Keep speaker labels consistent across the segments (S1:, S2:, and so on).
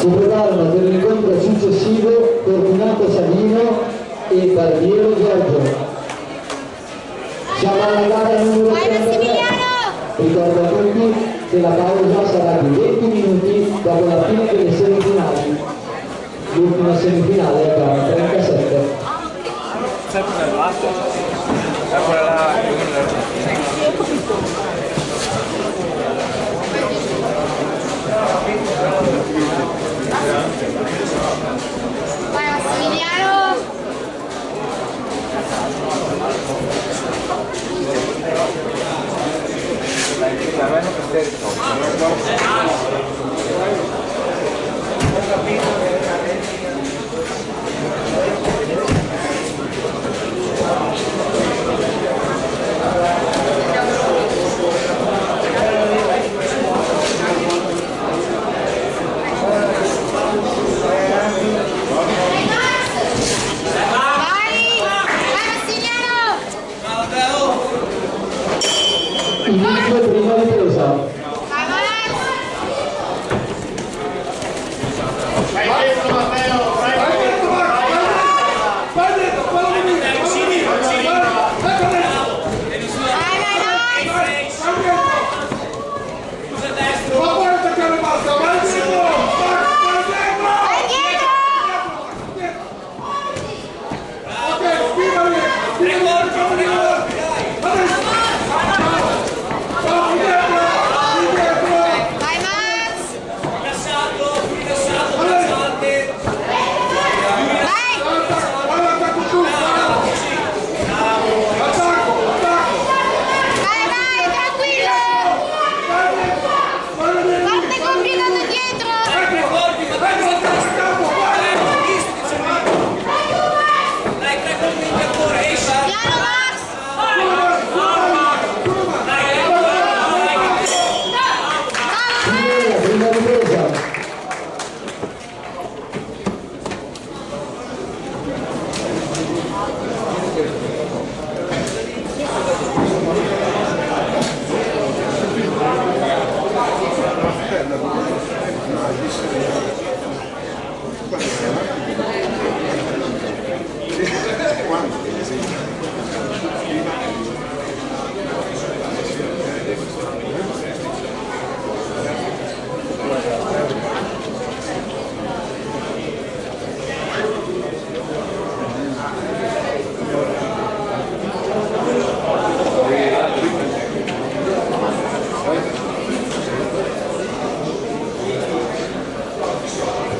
S1: Si preparano per l'incontro successivo Fortunato Savino e Barbiero Giorgio. Siamo alla gara numero 33. Ricordo a tutti che la pausa sarà di 20 minuti dopo la fine delle semifinali. L'ultima semifinale è gara 37.
S2: Sempre nel lato? È quella là.
S3: Vai Massimiliano!
S1: Inizio prima ripresa.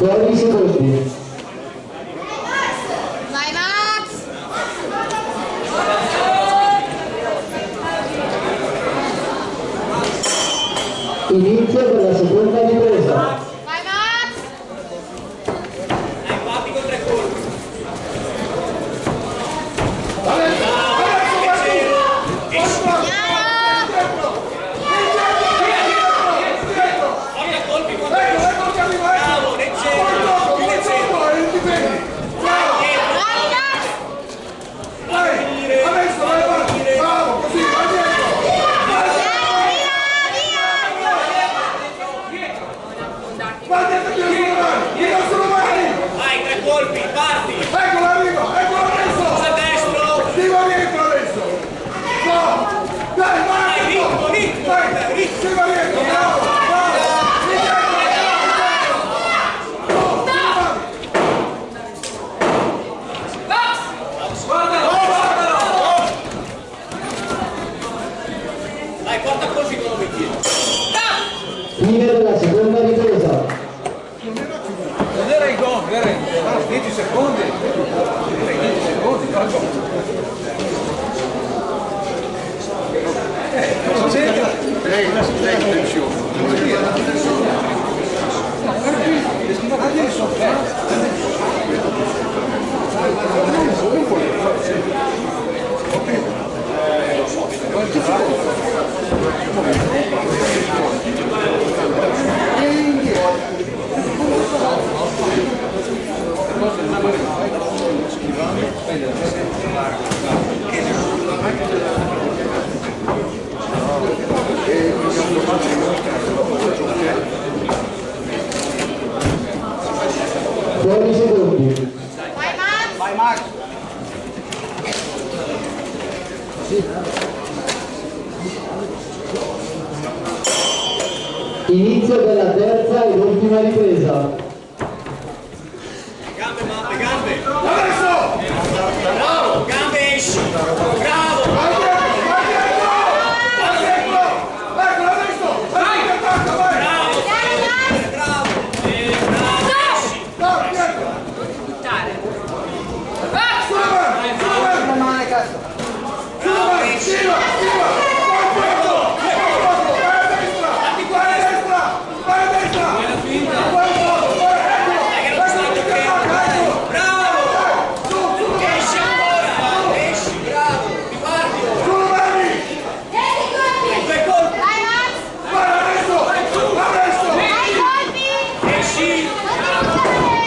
S1: Fuori secondi.
S3: Vai Max!
S1: Inizio per la seconda ripresa.
S3: Vai Max!
S2: Batti con 3 colpi.
S1: Fine della seconda ripresa.
S2: Non era il gong, era 10 secondi. Era 10 secondi, no? Cosa c'entra? Lei tensione. Guarda il sofferto.
S1: Fuori secondi.
S3: Vai Max.
S2: Vai Max.
S1: Inizio della terza ed ultima ripresa.
S4: Gambe, mappe, gambe! Adesso! Bravo! Gambe esci! Bravo!
S2: Vai dietro! Vai dietro! Vai dietro! Ecco, adesso! Vai! Attacca, vai!
S4: Bravo! Bravo! Bravo! Esci!
S2: No, dietro! Sulla mano, cazzo! Sulla mano! Sciva! Sciva! Vai a destra! Vai a destra! Vai a destra! Vai a finta! Vai a
S4: Bravo! Esci ancora! Esci! Bravo! Riparti!
S2: sulla mani!
S4: Due colpi!
S3: Vai Max.
S2: Vai adesso! Adesso!
S3: Vai colpi.
S4: Esci!
S2: Sulla mani, vai!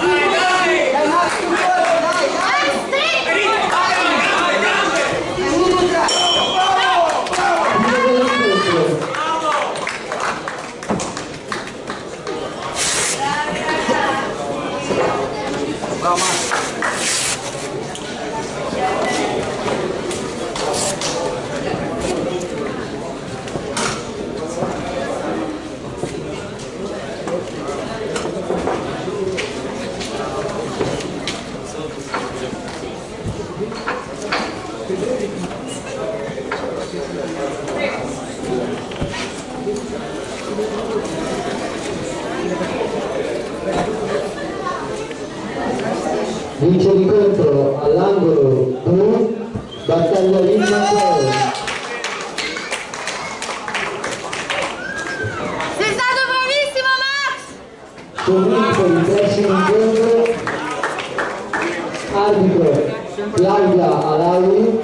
S4: Vai, dai!
S3: Max, stretto.
S1: Fine dell'incontro.
S2: Bravo Max!
S1: Vince l'incontro all'angolo blu, Battagliarini Matteo.
S3: Sei stato bravissimo Max.
S1: Comunque il prossimo incontro, arbitro Claudia Alauri,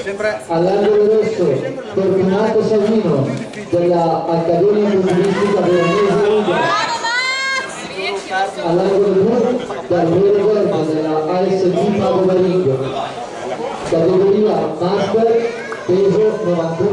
S2: Sempre
S1: all'angolo rosso Fortunato Savino della Accademia Comunistica Veronese Umbra,
S3: Bravo Max.
S1: all'angolo blu Gabriele Gordo della ASD Pago Maringo, categoria Master, peso 91